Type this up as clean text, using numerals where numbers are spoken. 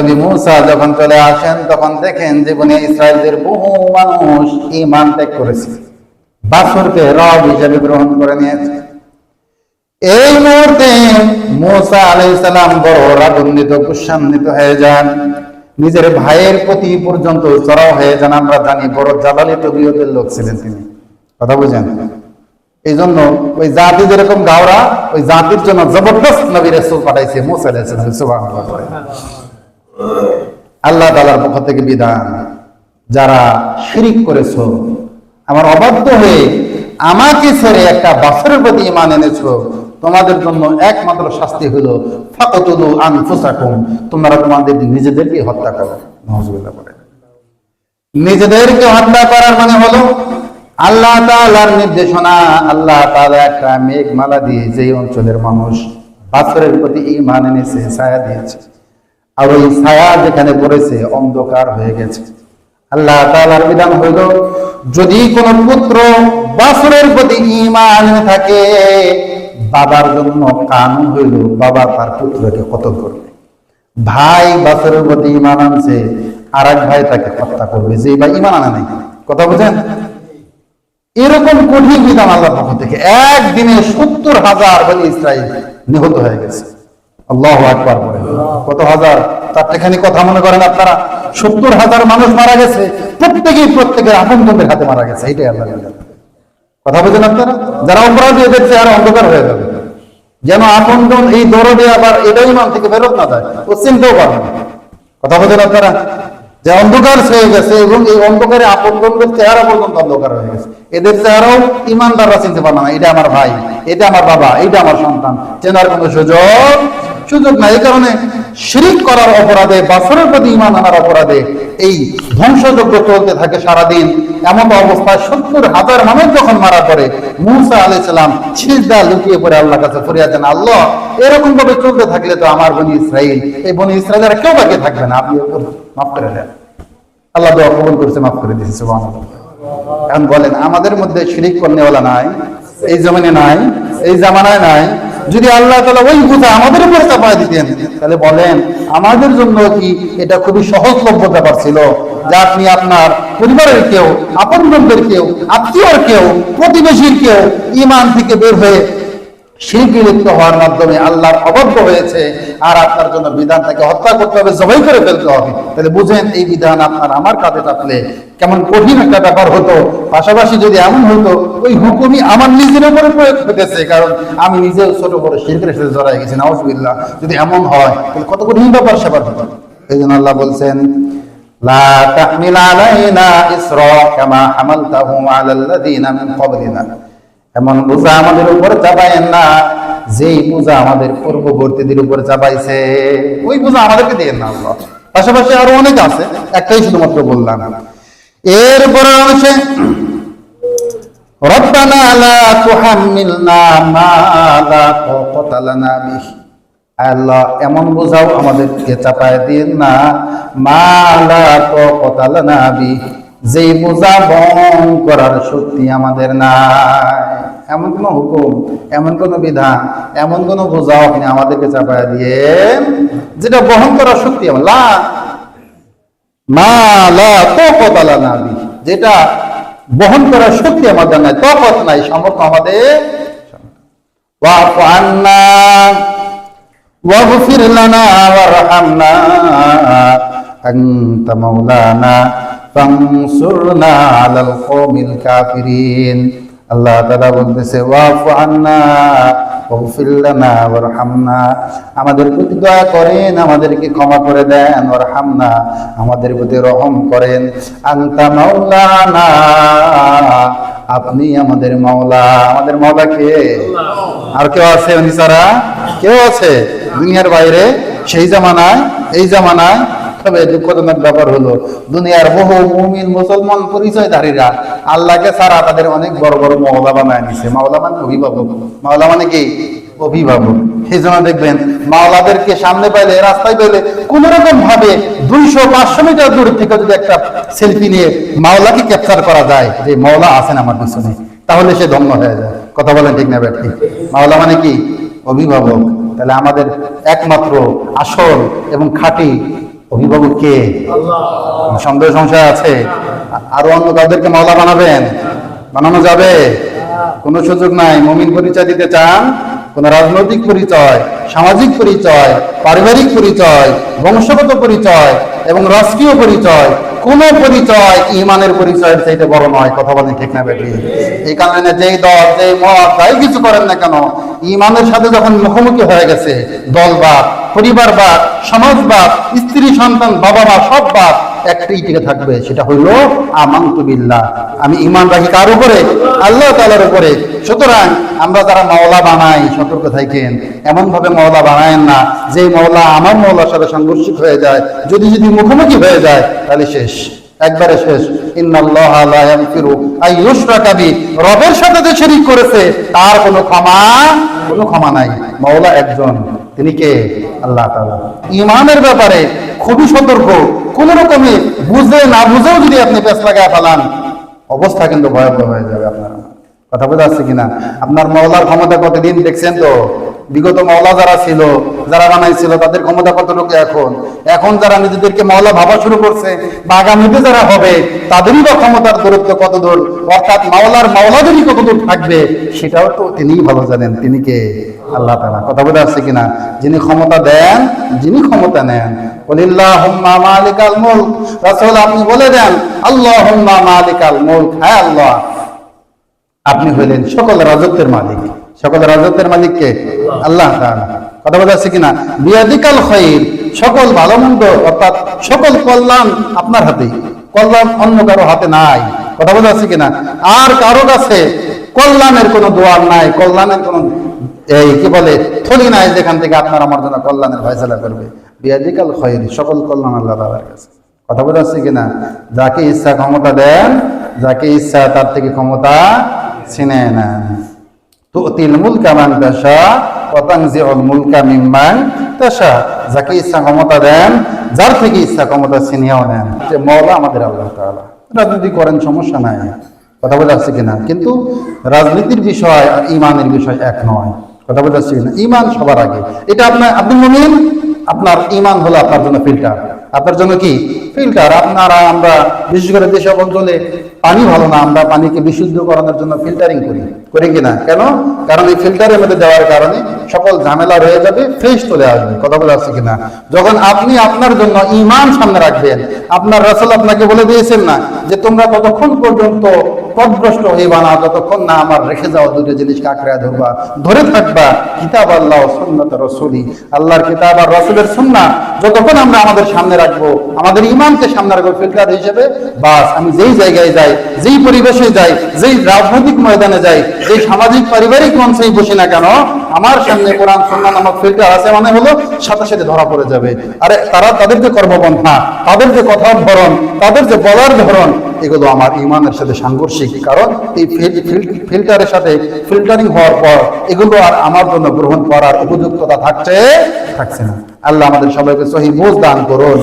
নবী মুসা যখন চলে আসেন তখন দেখেন যে বনি ইসরায়েলদের বহু মানুষ ঈমান ত্যাগ করেছে, বাছুরকে রব হিসেবে গ্রহণ করে নিয়েছে। এই মুহূর্তে মুসা আলাইহিস সালাম বড় রাগান্বিত, গুসান্বিত হয়ে যান, নিজের ভাইয়ের প্রতি পর্যন্ত চড়াও হয়ে যান। আমরা জানি বড় জালালি তবিয়তের লোক ছিলেন তিনি, কথা বুঝেন। এই জন্য ওই জাতি যেরকম গাওরা, ওই জাতির জন্য জবরদস্ত নবী রাসূল পাঠাইছে মুসা আলাইহিস সালাম। সুবহানাল্লাহ। আল্লাহ তাআলার পক্ষ থেকে বিধান, যারা শিরিক করেছো, আমার অবাধ্য হয়ে আমাকে ছেড়ে একটা বাছুরের প্রতি ঈমান এনেছো, তোমাদের জন্য একমাত্র শাস্তি হলো ফাকতুলু আনফুসাকুম, তোমরা তোমাদের নিজেদেরকে হত্যা করো। নাউযুবিল্লাহ। বলে নিজেদেরকে হত্যা করার মানে হলো আল্লাহ তাআলার নির্দেশনা। আল্লাহ তাআলা একটা মেঘমালা দিয়ে যেই অঞ্চলের মানুষ বাছুরের প্রতি ঈমান এনেছে ছায়া দিয়েছে, আর ওই ছায়া যেখানে পড়েছে অন্ধকার হয়ে গেছে। আল্লাহ তাআলার বিধান হইল, যদি কোন পুত্র বাছুরের প্রতি ঈমান এনে থাকে, বাবার জন্য কানুন হইল বাবা তার পুত্রকে কতল করবে। ভাই বাছুরের প্রতি ঈমান আনছে, আর এক ভাই তাকে হত্যা করবে যে ভাই ঈমান আনে নাই। কথা বুঝেন? এরকম কঠিন বিধান আল্লাহর পক্ষ থেকে। একদিনে ৭০,০০০ বনি ইসরাইল নিহত হয়ে গেছে। আল্লাহু আকবার। কত হাজার, চারটেখানি কথা মনে করেন আপনারা? ৭০,০০০ মানুষ মারা গেছে, প্রত্যেকের আপনজনদের হাতে মারা গেছে। এটাই আল্লাহ। কথা বুঝেন আপনারা? যারা অপরাধী এদের চেহারা অন্ধকার হয়ে যাবে, যেন আপনজন এই দরদে আবার এটাই ইমান থেকে বেরোত না যায়, ও চিনতেও পারবে না। কথা বুঝেন আপনারা? যে অন্ধকার হয়ে গেছে, এবং এই অন্ধকারে আপনজনদের চেহারা পর্যন্ত অন্ধকার হয়ে গেছে। এদের চেহারাও ইমানদাররা চিনতে পারবে না, এটা আমার ভাই, এটা আমার বাবা, এটা আমার সন্তান, চেনার কোনো সুযোগ নাই। এই কারণে শিরিক করার অপরাধে, বাছুরের প্রতি ঈমান আনার অপরাধে এই ধ্বংসযজ্ঞ চলতে থাকে সারাদিন। এমন অবস্থায় ৭০,০০০ মানুষ যখন মারা পড়ে, মুসা আলাইহিস সালাম সিজদা লুকিয়ে পড়ে আল্লাহর কাছে ফরিয়াদ জানান, আল্লাহ এরকম ভাবে চলতে থাকলে তো আমার বনি ইসরাইল, এই বনি ইসরাইলের কেউ বাকি থাকবে না, আপনি মাফ করে দেন। আল্লাহ দোয়া কবুল করেছে, মাফ করে দিয়েছে। সুবহানাল্লাহ। এখন বলেন, আমাদের মধ্যে শিরিক করনেওয়ালা নাই? এই জমানে নাই, এই জামানায় নাই। যদি আল্লাহ তাআলা ওই বোঝা আমাদের উপর চাপায় দিতেন, তাহলে বলেন আমাদের জন্য কি এটা খুবই সহজলভ্য ব্যাপার ছিল যে আপনি আপনার পরিবারের কেউ, আপনজনদের কেউ, আত্মীয়র কেউ, প্রতিবেশীর কেউ ঈমান থেকে বের হয়ে শিরকে লিপ্ত হওয়ার মাধ্যমে আল্লাহর অবাধ্য হয়েছে, আর আপনার জন্য বিধান তাকে হত্যা করতে হবে, জবাই করে ফেলতে হবে। তাহলে বুঝেন এই বিধান আপনার আমার কাঁধে থাকলে কেমন কঠিন একটা ব্যাপার হতো। পাশাপাশি যদি এমন হতো ওই হুকুমই আমার নিজের উপরে প্রয়োগ হতেছে, কারণ আমি নিজেও ছোট বড় শিরকের সাথে জড়াই গেছি, নাউযুবিল্লাহ। যদি এমন হয় তাহলে কত কঠিন ব্যাপার সেবার হতো। এই জন্য আল্লাহ বলছেন, লা তাহমিল আলাইনা ইসরা কামা হামালতাহু আলাল্লাযিনা মিন ক্বাবলিনা, এমন বোঝা আমাদের উপরে চাপায়েন না যেই বোঝা আমাদের পূর্ববর্তীদের উপরে চাপাইছে, ওই বোঝা আমাদেরকে দিয়েন না আল্লাহ। পাশাপাশি আরো অনেক আছে, একটাই শুধুমাত্র বললাম। এরপরে আছে রব্বানা লা তুহাম্মিলনা মা লা তাকাতা লানা বিহি, আল্লাহ এমন বোঝাও আমাদেরকে চাপায় দিন না, মা লা তাকাতা লানা বিহি, যেই বোঝা বহন করার শক্তি আমাদের নাই। এমন কোন হুকুম, এমন কোন বিধান, এমন কোন বোঝা আপনি আমাদেরকে চাপায় দিয়েন যেটা বহন করার শক্তি আমার যেটা বহন করার শক্তি আমাদের নাই, তকত নাই, সামর্থ্য আমাদের। ওয়াফু আন্না ওয়াগফির লানা ওয়ারহামনা আনতা মাওলানা ফানসুরনা আলাল কওমিল কাফিরিন। আল্লাহ তাআলা বলতেছে, ওয়াফু আন্না ওয়াগফির লানা ওয়ারহামনা, আমাদের প্রতি দয়া করেন, আমাদেরকে ক্ষমা করে দেন, ওয়ারহামনা, আমাদের প্রতি রহম করেন, আনতা মাওলানা, আপনি আমাদের মাওলা। আমাদের মাওলা কে? আর কেউ আছে নিসারা? কেউ আছে দুনিয়ার বাইরে? সেই জামানায়, এই জামানায়? তবে দুঃখজনক ব্যাপার হলো দুনিয়ার বহু মুমিন মুসলমান পরিচয়ধারীরা আল্লাহকে ছাড়া তাদের অনেক বড় বড় মাওলা বানায় নিছে। মাওলা মানে অভিভাবক, মাওলা মানে কি? অভিভাবক। সেই জন্য দেখবেন মাওলাদেরকে সামনে পাইলে, রাস্তায় পাইলে কোন রকম ভাবে 200-500 মিটার দূর থেকে যদি একটা সেলফি নিয়ে মাওলাকে ক্যাপচার করা যায় যে মাওলা আছেন আমার পিছনে, তাহলে সে ধন্য হয়ে যায়। কথা বলেন ঠিক না ব্যাপারটি? মাওলা মানে কি? অভিভাবক। তাহলে আমাদের একমাত্র আসল এবং খাঁটি অভিভাবক কে? সন্দেহ সংশয় আছে? আরো অন্য কাদেরকে মাওলা বানাবেন? বানানো যাবে? কোনো সুযোগ নাই। মুমিন পরিচয় দিতে চান, কোন রাজনৈতিক পরিচয়, সামাজিক পরিচয়, পারিবারিক পরিচয়, বংশগত পরিচয় এবং রাষ্ট্রীয় পরিচয়, কোন পরিচয় ইমানের পরিচয়ের চাইতে বড় নয়। কথা বলেন ঠিক না বেটি? এই কারণে যেই দল, যেই মত, যাই কিছু করেন না কেন, ইমানের সাথে যখন মুখোমুখি হয়ে গেছে, দলবাদ, পরিবারবাদ, সমাজবাদ, স্ত্রী সন্তান, বাবা মা সব বাদ, একটাই টিকে থাকবে, সেটা হইল আমানতু বিল্লাহ, আমি ঈমান রাখি কার উপরে? আল্লাহ তাআলার উপরে। সুতরাং আমরা যারা মাওলা বানাই, সতর্ক থাকেন, এমন ভাবে মাওলা বানায়েন না যে মাওলা আমার মাওলার সাথে সাংঘর্ষিক হয়ে যায়। যদি মুখোমুখি হয়ে যায় তাহলে শেষ, একবারে শেষ। ইন্নাল্লাহা লা ইয়াগফিরু আন ইউশরাকা বিহি, রবের সাথে যে শিরক করেছে তার কোনো ক্ষমা নাই। মাওলা একজন, তিনি কে? আল্লাহ তাআলা। ঈমানের ব্যাপারে খুবই সতর্ক। কোন রকমে বুঝে না বুঝেও যদি আপনি পেছ লাগায় ফেলান, অবস্থা কিন্তু ভয়াবহ হয়ে যাবে। আপনার কথা বোঝা যাচ্ছে কিনা? আপনার মাওলার ক্ষমতা কতদিন দেখছেন তো? বিগত মাওলা যারা ছিল, যারা বানাইছিল, তাদের ক্ষমতা কতটুকু এখন যারা নিজেদেরকে মাওলা ভাবা শুরু করছে বা আগামীতে যারা হবে, তাদেরই বা ক্ষমতার দূরত্ব কত দূর, অর্থাৎ মাওলাদেরই কত দূর থাকবে, সেটাও তো তিনিই ভালো জানেন। তিনি কে? আল্লাহ তাআলা। কথা বোঝা যাচ্ছে কিনা? যিনি ক্ষমতা দেন, যিনি ক্ষমতা নেন। কুলিল্লাহুম্মা মালিকাল মুলক, রাসূল আপনি বলে দেন আল্লাহুম্মা মালিকাল মুলক, হ্যাঁ আল্লাহ, আপনি হইলেন সকল রাজত্বের মালিক। সকল রাজত্বের মালিক কে? আল্লাহ তাআলা। কথা বোঝা যাচ্ছে কিনা? বিয়াদিকাল খায়র, সকল ভালো মন্দ অর্থাৎ সকল কল্যাণ আপনার হাতেই, কল্যাণ অন্য কারো হাতে নাই। কথা বোঝা যাচ্ছে কিনা? আর কারো কাছে কল্যাণের কোনো দোয়ার নাই, কল্যাণের কোনো কি বলে থলি নাই যেখান থেকে আপনার আমার জন্য কল্যাণের ফয়সালা করবে। বিয়াদিকাল খায়র, সকল কল্যাণ আল্লাহ তাআলার কাছে। কথা বোঝা যাচ্ছে কিনা? যাকে ইচ্ছা ক্ষমতা দেন, যাকে ইচ্ছা তার থেকে ক্ষমতা ছিনে নেন। তুতিল মুলকা মান তাশা ওয়া তানজিউল মুলকা মিম্মান তাশা, যাকে ইচ্ছা ক্ষমতা দেন, যার থেকে ইচ্ছা ক্ষমতা ছিনিয়েও নেন। যে মাওলা আমাদের আল্লাহ তাআলা। রাজনীতি করেন, সমস্যা নাই। কথা বোঝা যাচ্ছে কিনা? কিন্তু রাজনীতির বিষয় আর ঈমানের বিষয় এক নয়। কথা বোঝা যাচ্ছে কিনা? ঈমান সবার আগে। এটা আপনি মুমিন, আপনার ঈমান হলো আপনার জন্য ফিল্টার। আপনার জন্য কি? ফিল্টার। আমরা বিশেষ করে যেসব অঞ্চলে পানি ভালো না, আমরা পানিকে বিশুদ্ধ করানোর জন্য ফিল্টারিং করি কিনা? কেন? কারণ এই ফিল্টারের মধ্যে দেওয়ার কারণে সকল ঝামেলা রয়ে যাবে, ফ্রেশ চলে আসবে। কথা বলা যাচ্ছে কিনা? যখন আপনি আপনার জন্য ঈমান সামনে রাখবেন, আপনার রাসূল আপনাকে বলে দিয়েছেন না যে তোমরা ততক্ষণ পর্যন্ত পথভ্রষ্ট হইবা না যতক্ষণ না আমার রেখে যাওয়া দুটো জিনিসকে আঁকড়ে ধরে থাকবা, কিতাব আল্লাহ ও সুন্নাত রাসূলি, আল্লাহর কিতাব আর রাসূলের সুন্নাহ যতক্ষণ আমরা আমাদের সামনে রাখবো, আমাদের ঈমানকে সামনে রাখবো ফিল্টার হিসেবে, বাস আমি যেই জায়গায় যাই, যেই পরিবেশে যাই, যেই রাজনৈতিক ময়দানে যাই, যেই সামাজিক পারিবারিক মঞ্চেই বসি না কেন, আমার সামনে কোরআন সুন্নাহ নামক ফিল্টার আছে মানে হলো সাথে সাথে ধরা পড়ে যাবে। আরে তাদের যে কর্মপন্থা, তাদের যে কথার ধরন, তাদের যে বলার ধরন, এগুলো আমার ঈমানের সাথে সাংঘর্ষিক। কারণ এই ফিল্টারের সাথে ফিল্টারিং হওয়ার পর এগুলো আর আমার জন্য গ্রহণ করার উপযুক্ততা থাকছে না। আল্লাহ আমাদের সবাইকে সহিহ বুঝ দান করুন।